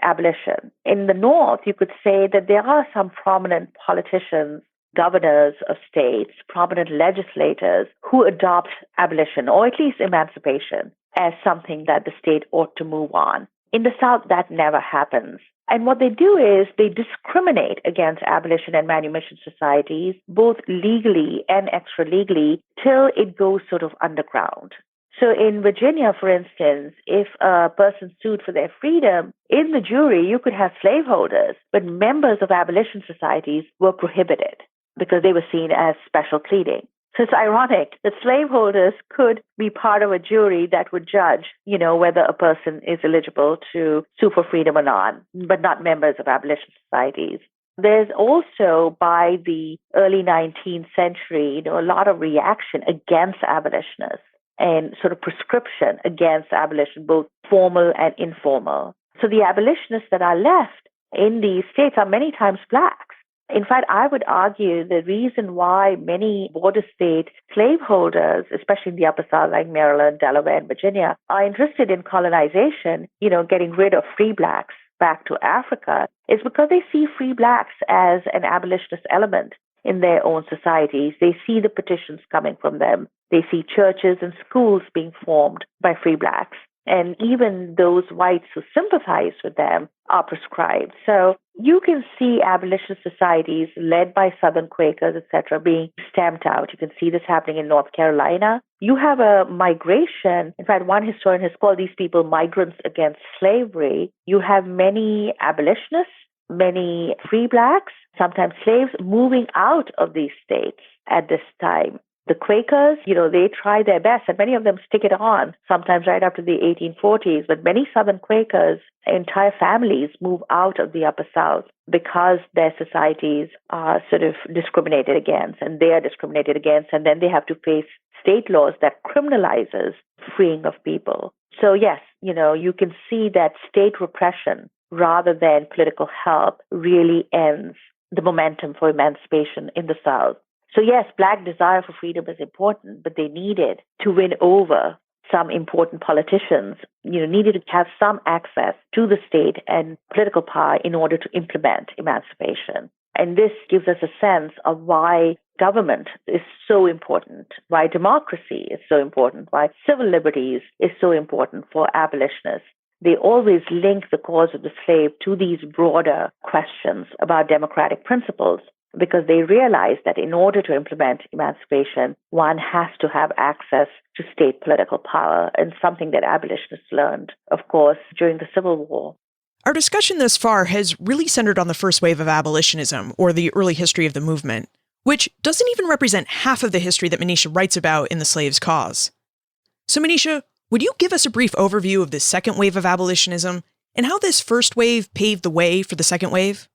abolition. In the North, you could say that there are some prominent politicians, governors of states, prominent legislators who adopt abolition, or at least emancipation, as something that the state ought to move on. In the South, that never happens. And what they do is they discriminate against abolition and manumission societies, both legally and extra-legally, till it goes sort of underground. So in Virginia, for instance, if a person sued for their freedom, in the jury, you could have slaveholders, but members of abolition societies were prohibited because they were seen as special pleading. So it's ironic that slaveholders could be part of a jury that would judge, whether a person is eligible to sue for freedom or not, but not members of abolition societies. There's also, by the early 19th century, a lot of reaction against abolitionists and sort of prescription against abolition, both formal and informal. So the abolitionists that are left in these states are many times Blacks. In fact, I would argue the reason why many border state slaveholders, especially in the Upper South, like Maryland, Delaware, and Virginia, are interested in colonization, getting rid of free Blacks back to Africa, is because they see free Blacks as an abolitionist element in their own societies. They see the petitions coming from them. They see churches and schools being formed by free Blacks. And even those whites who sympathize with them are proscribed. So you can see abolitionist societies led by Southern Quakers, etc., being stamped out. You can see this happening in North Carolina. You have a migration. In fact, one historian has called these people migrants against slavery. You have many abolitionists, many free Blacks, sometimes slaves, moving out of these states at this time. The Quakers, they try their best, and many of them stick it on, sometimes right after the 1840s. But many Southern Quakers, entire families move out of the Upper South because their societies are sort of discriminated against, and they are discriminated against, and then they have to face state laws that criminalizes freeing of people. So yes, you can see that state repression rather than political help really ends the momentum for emancipation in the South. So yes, Black desire for freedom is important, but they needed to win over some important politicians, needed to have some access to the state and political power in order to implement emancipation. And this gives us a sense of why government is so important, why democracy is so important, why civil liberties is so important for abolitionists. They always link the cause of the slave to these broader questions about democratic principles, because they realize that in order to implement emancipation, one has to have access to state political power, and something that abolitionists learned, of course, during the Civil War. Our discussion thus far has really centered on the first wave of abolitionism, or the early history of the movement, which doesn't even represent half of the history that Manisha writes about in The Slave's Cause. So Manisha, would you give us a brief overview of the second wave of abolitionism, and how this first wave paved the way for the second wave?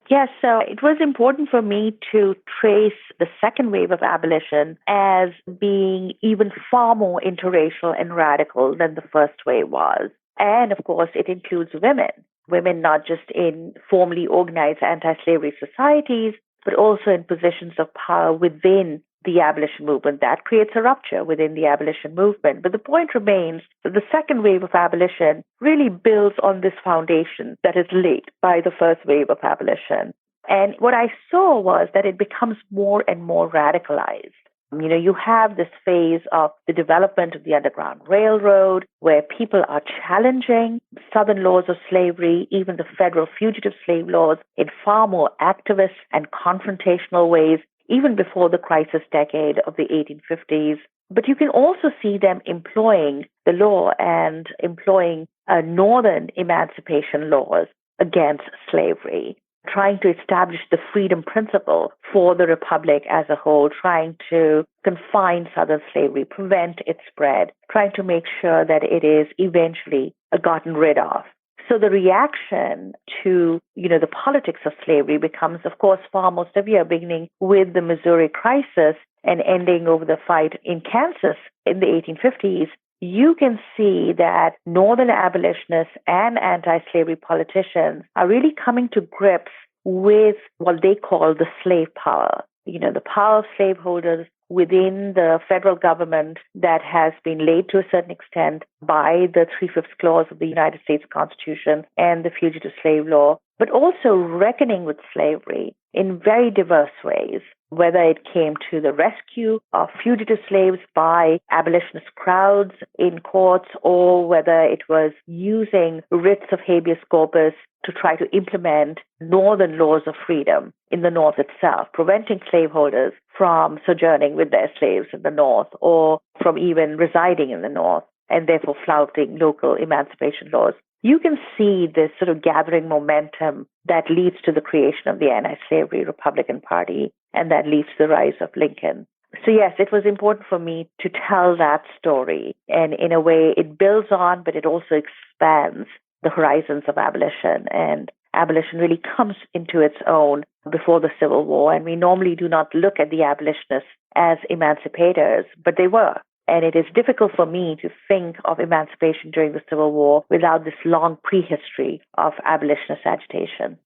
Yes, so it was important for me to trace the second wave of abolition as being even far more interracial and radical than the first wave was. And of course, it includes women not just in formally organized anti-slavery societies, but also in positions of power within the abolition movement. That creates a rupture within the abolition movement. But the point remains that the second wave of abolition really builds on this foundation that is laid by the first wave of abolition. And what I saw was that it becomes more and more radicalized. You have this phase of the development of the Underground Railroad, where people are challenging Southern laws of slavery, even the federal fugitive slave laws, in far more activist and confrontational ways, even before the crisis decade of the 1850s. But you can also see them employing the law and employing northern emancipation laws against slavery, trying to establish the freedom principle for the Republic as a whole, trying to confine Southern slavery, prevent its spread, trying to make sure that it is eventually gotten rid of. So the reaction to, the politics of slavery becomes, of course, far more severe, beginning with the Missouri crisis and ending over the fight in Kansas in the 1850s. You can see that Northern abolitionists and anti-slavery politicians are really coming to grips with what they call the slave power, the power of slaveholders within the federal government that has been laid to a certain extent by the 3/5 clause of the United States Constitution and the Fugitive Slave Law, but also reckoning with slavery in very diverse ways, whether it came to the rescue of fugitive slaves by abolitionist crowds in courts, or whether it was using writs of habeas corpus to try to implement northern laws of freedom in the North itself, preventing slaveholders from sojourning with their slaves in the North or from even residing in the North, and therefore flouting local emancipation laws. You can see this sort of gathering momentum that leads to the creation of the anti-slavery Republican Party, and that leads to the rise of Lincoln. So yes, it was important for me to tell that story. And in a way, it builds on, but it also expands the horizons of abolition. And abolition really comes into its own before the Civil War. And we normally do not look at the abolitionists as emancipators, but they were. And it is difficult for me to think of emancipation during the Civil War without this long prehistory of abolitionist agitation.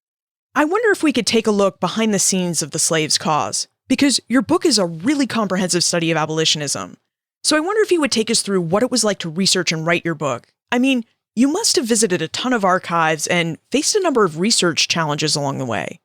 I wonder if we could take a look behind the scenes of the slaves' cause, because your book is a really comprehensive study of abolitionism. So I wonder if you would take us through what it was like to research and write your book. I mean, you must have visited a ton of archives and faced a number of research challenges along the way.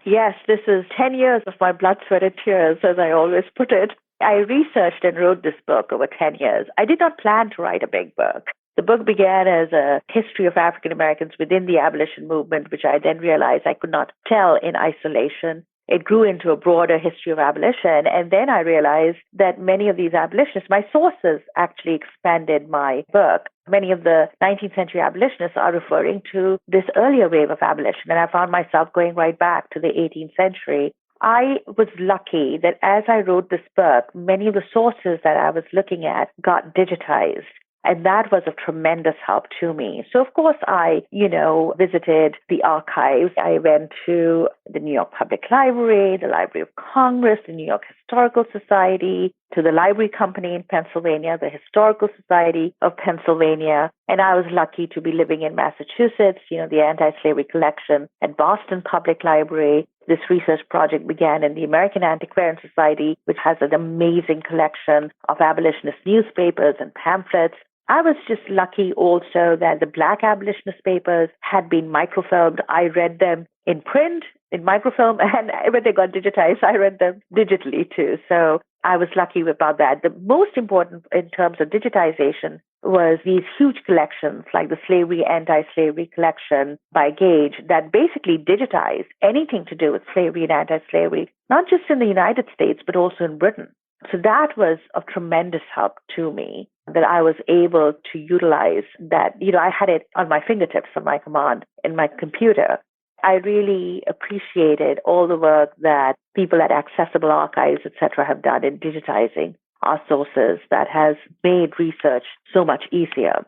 Yes, this is 10 years of my blood, sweat, and tears, as I always put it. I researched and wrote this book over 10 years. I did not plan to write a big book. The book began as a history of African Americans within the abolition movement, which I then realized I could not tell in isolation. It grew into a broader history of abolition. And then I realized that many of these abolitionists, my sources actually expanded my book. Many of the 19th century abolitionists are referring to this earlier wave of abolition. And I found myself going right back to the 18th century. I was lucky that as I wrote this book, many of the sources that I was looking at got digitized. And that was of tremendous help to me. So, of course, I, visited the archives. I went to the New York Public Library, the Library of Congress, the New York Historical Society, to the Library Company in Pennsylvania, the Historical Society of Pennsylvania. And I was lucky to be living in Massachusetts, the Anti-Slavery Collection at Boston Public Library. This research project began in the American Antiquarian Society, which has an amazing collection of abolitionist newspapers and pamphlets. I was just lucky also that the Black abolitionist papers had been microfilmed. I read them in print, in microfilm, and when they got digitized, I read them digitally too. So I was lucky about that. The most important in terms of digitization was these huge collections like the Slavery, Anti-Slavery collection by Gage that basically digitized anything to do with slavery and anti-slavery, not just in the United States, but also in Britain. So that was of tremendous help to me, that I was able to utilize that. I had it on my fingertips, on my command, in my computer. I really appreciated all the work that people at Accessible Archives, etc., have done in digitizing our sources that has made research so much easier.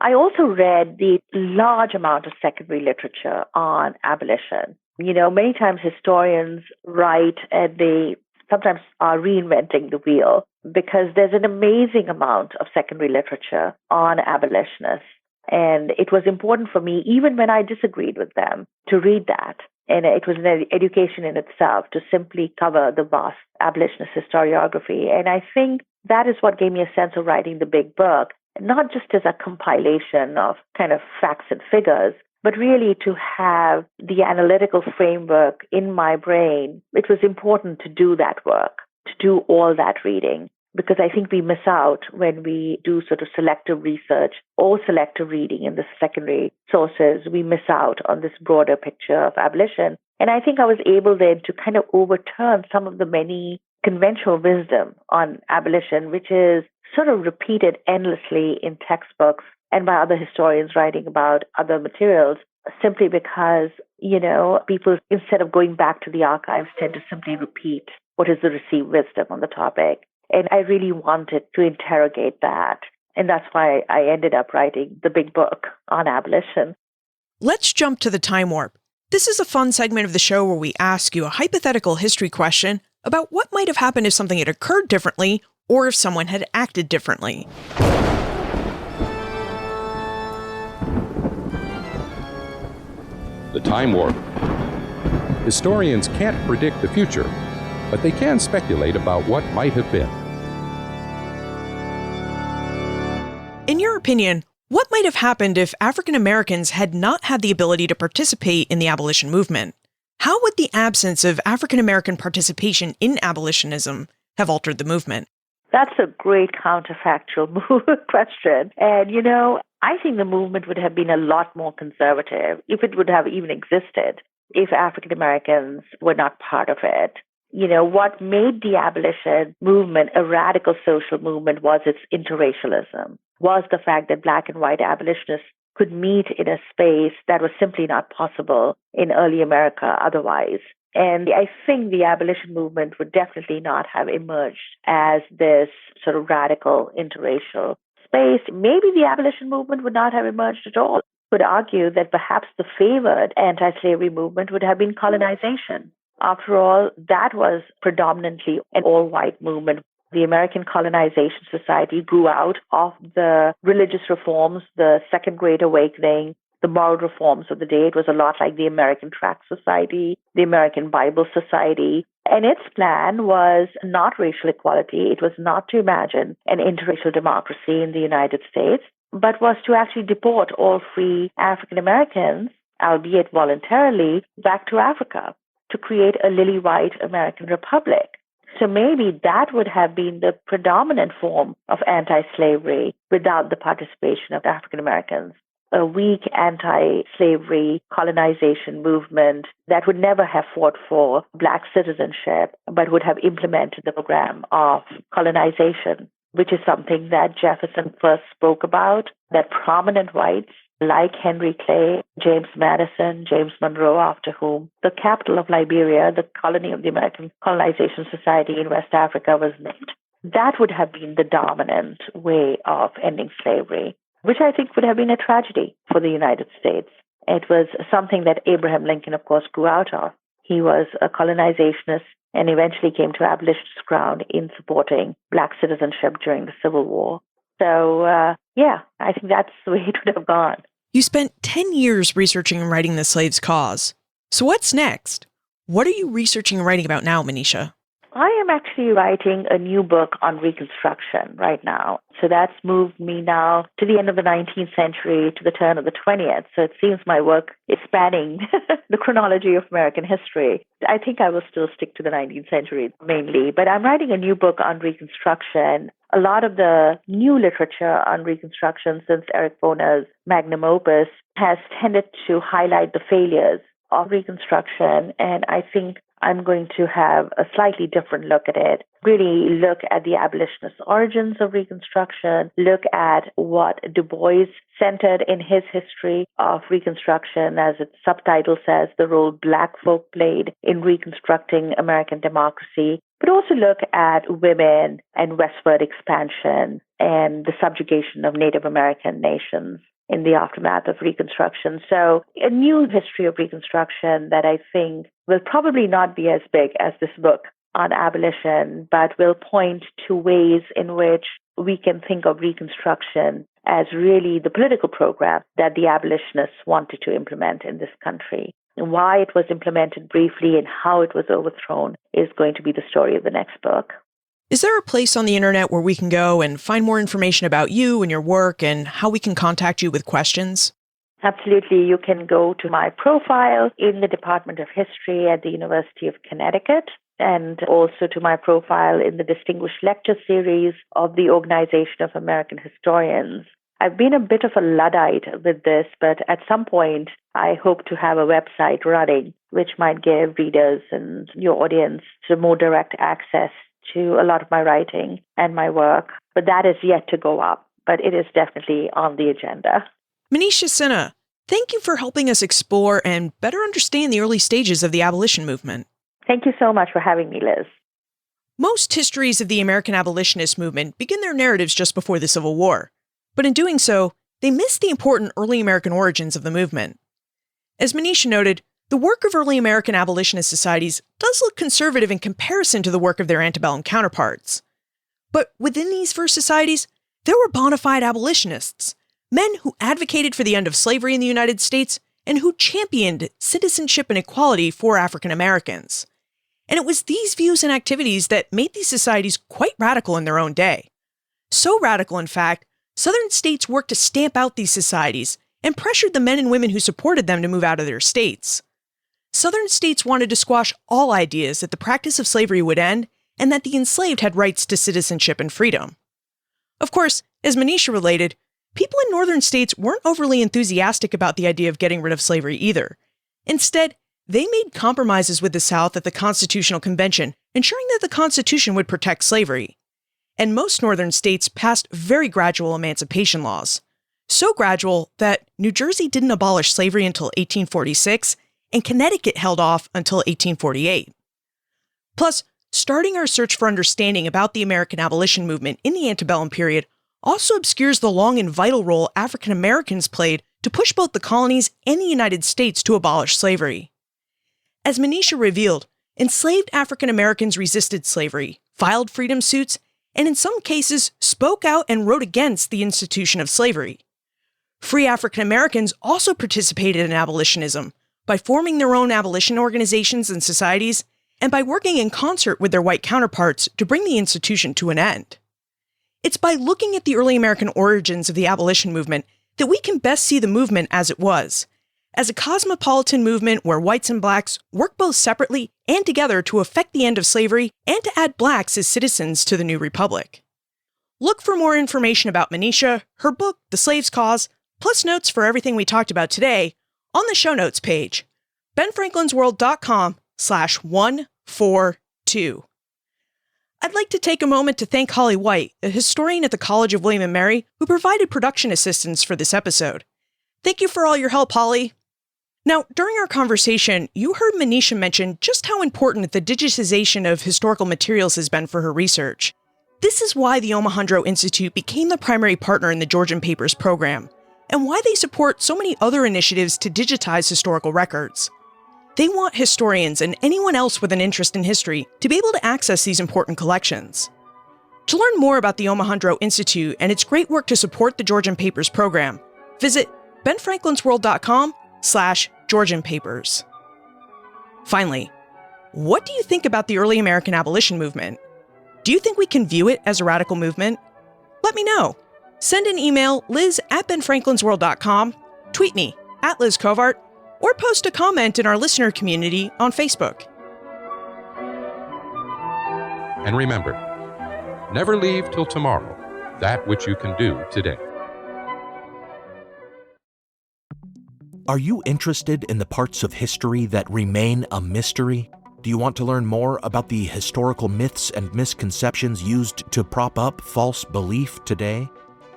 I also read the large amount of secondary literature on abolition. Many times historians write and they sometimes are reinventing the wheel because there's an amazing amount of secondary literature on abolitionists. And it was important for me, even when I disagreed with them, to read that. And it was an education in itself to simply cover the vast abolitionist historiography. And I think that is what gave me a sense of writing the big book, not just as a compilation of kind of facts and figures, but really to have the analytical framework in my brain. It was important to do that work, to do all that reading, because I think we miss out when we do sort of selective research or selective reading in the secondary sources. We miss out on this broader picture of abolition. And I think I was able then to kind of overturn some of the many conventional wisdom on abolition, which is sort of repeated endlessly in textbooks and by other historians writing about other materials, simply because, people, instead of going back to the archives, tend to simply repeat what is the received wisdom on the topic. And I really wanted to interrogate that. And that's why I ended up writing the big book on abolition. Let's jump to the time warp. This is a fun segment of the show where we ask you a hypothetical history question about what might have happened if something had occurred differently or if someone had acted differently. The time warp. Historians can't predict the future, but they can speculate about what might have been. In your opinion, what might have happened if African Americans had not had the ability to participate in the abolition movement? How would the absence of African American participation in abolitionism have altered the movement? That's a great counterfactual question. And, I think the movement would have been a lot more conservative if it would have even existed, if African Americans were not part of it. What made the abolition movement a radical social movement was its interracialism, was the fact that Black and white abolitionists could meet in a space that was simply not possible in early America otherwise. And I think the abolition movement would definitely not have emerged as this sort of radical interracial space. Maybe the abolition movement would not have emerged at all. I would argue that perhaps the favored anti-slavery movement would have been colonization. After all, that was predominantly an all-white movement. The American Colonization Society grew out of the religious reforms, the Second Great Awakening, the moral reforms of the day. It was a lot like the American Tract Society, the American Bible Society. And its plan was not racial equality. It was not to imagine an interracial democracy in the United States, but was to actually deport all free African Americans, albeit voluntarily, back to Africa to create a lily-white American republic. So maybe that would have been the predominant form of anti-slavery without the participation of African Americans. A weak anti-slavery colonization movement that would never have fought for Black citizenship, but would have implemented the program of colonization, which is something that Jefferson first spoke about, that prominent whites like Henry Clay, James Madison, James Monroe, after whom the capital of Liberia, the colony of the American Colonization Society in West Africa, was named. That would have been the dominant way of ending slavery, which I think would have been a tragedy for the United States. It was something that Abraham Lincoln, of course, grew out of. He was a colonizationist and eventually came to abolitionist ground in supporting Black citizenship during the Civil War. So, I think that's the way it would have gone. You spent 10 years researching and writing the slaves' cause. So what's next? What are you researching and writing about now, Manisha? I am actually writing a new book on Reconstruction right now. So that's moved me now to the end of the 19th century, to the turn of the 20th. So it seems my work is spanning the chronology of American history. I think I will still stick to the 19th century mainly, but I'm writing a new book on Reconstruction. A lot of the new literature on Reconstruction since Eric Foner's magnum opus has tended to highlight the failures of Reconstruction, and I think I'm going to have a slightly different look at it, really look at the abolitionist origins of Reconstruction, look at what Du Bois centered in his history of Reconstruction, as its subtitle says, the role Black folk played in reconstructing American democracy, but also look at women and westward expansion and the subjugation of Native American nations in the aftermath of Reconstruction. So a new history of Reconstruction that I think will probably not be as big as this book on abolition, but will point to ways in which we can think of Reconstruction as really the political program that the abolitionists wanted to implement in this country. And why it was implemented briefly and how it was overthrown is going to be the story of the next book. Is there a place on the internet where we can go and find more information about you and your work and how we can contact you with questions? Absolutely. You can go to my profile in the Department of History at the University of Connecticut, and also to my profile in the Distinguished Lecture Series of the Organization of American Historians. I've been a bit of a Luddite with this, but at some point I hope to have a website running which might give readers and your audience to more direct access to a lot of my writing and my work. But that is yet to go up, but it is definitely on the agenda. Manisha Sinha, thank you for helping us explore and better understand the early stages of the abolition movement. Thank you so much for having me, Liz. Most histories of the American abolitionist movement begin their narratives just before the Civil War, but in doing so, they miss the important early American origins of the movement. As Manisha noted, the work of early American abolitionist societies does look conservative in comparison to the work of their antebellum counterparts. But within these first societies, there were bona fide abolitionists, men who advocated for the end of slavery in the United States and who championed citizenship and equality for African Americans. And it was these views and activities that made these societies quite radical in their own day. So radical, in fact, Southern states worked to stamp out these societies and pressured the men and women who supported them to move out of their states. Southern states wanted to squash all ideas that the practice of slavery would end and that the enslaved had rights to citizenship and freedom. Of course, as Manisha related, people in northern states weren't overly enthusiastic about the idea of getting rid of slavery either. Instead, they made compromises with the South at the Constitutional Convention, ensuring that the Constitution would protect slavery. And most northern states passed very gradual emancipation laws. So gradual that New Jersey didn't abolish slavery until 1846, and Connecticut held off until 1848. Plus, starting our search for understanding about the American abolition movement in the antebellum period also obscures the long and vital role African Americans played to push both the colonies and the United States to abolish slavery. As Manisha revealed, enslaved African Americans resisted slavery, filed freedom suits, and in some cases spoke out and wrote against the institution of slavery. Free African Americans also participated in abolitionism by forming their own abolition organizations and societies, and by working in concert with their white counterparts to bring the institution to an end. It's by looking at the early American origins of the abolition movement that we can best see the movement as it was, as a cosmopolitan movement where whites and blacks worked both separately and together to effect the end of slavery and to add blacks as citizens to the new republic. Look for more information about Manisha, her book, The Slave's Cause, plus notes for everything we talked about today on the show notes page, benfranklinsworld.com/142. I'd like to take a moment to thank Holly White, a historian at the College of William & Mary, who provided production assistance for this episode. Thank you for all your help, Holly. Now, during our conversation, you heard Manisha mention just how important the digitization of historical materials has been for her research. This is why the Omohundro Institute became the primary partner in the Georgian Papers program, and why they support so many other initiatives to digitize historical records. They want historians and anyone else with an interest in history to be able to access these important collections. To learn more about the Omohundro Institute and its great work to support the Georgian Papers program, visit benfranklinsworld.com/Georgian Papers. Finally, what do you think about the early American abolition movement? Do you think we can view it as a radical movement? Let me know. Send an email, liz@benfranklinsworld.com, tweet me, @LizCovart, or post a comment in our listener community on Facebook. And remember, never leave till tomorrow that which you can do today. Are you interested in the parts of history that remain a mystery? Do you want to learn more about the historical myths and misconceptions used to prop up false belief today?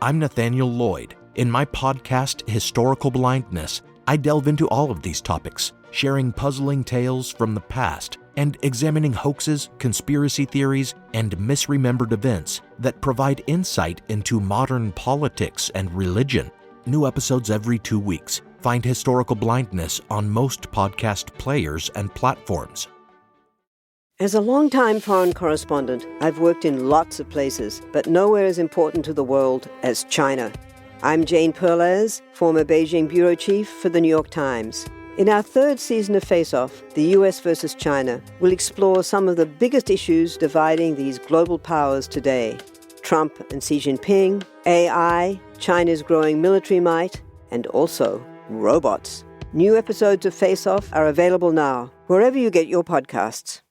I'm Nathaniel Lloyd. In my podcast, Historical Blindness, I delve into all of these topics, sharing puzzling tales from the past and examining hoaxes, conspiracy theories, and misremembered events that provide insight into modern politics and religion. New episodes every 2 weeks. Find Historical Blindness on most podcast players and platforms. As a long-time foreign correspondent, I've worked in lots of places, but nowhere as important to the world as China. I'm Jane Perlez, former Beijing bureau chief for the New York Times. In our third season of Face Off, the US versus China, we'll explore some of the biggest issues dividing these global powers today. Trump and Xi Jinping, AI, China's growing military might, and also robots. New episodes of Face Off are available now, wherever you get your podcasts.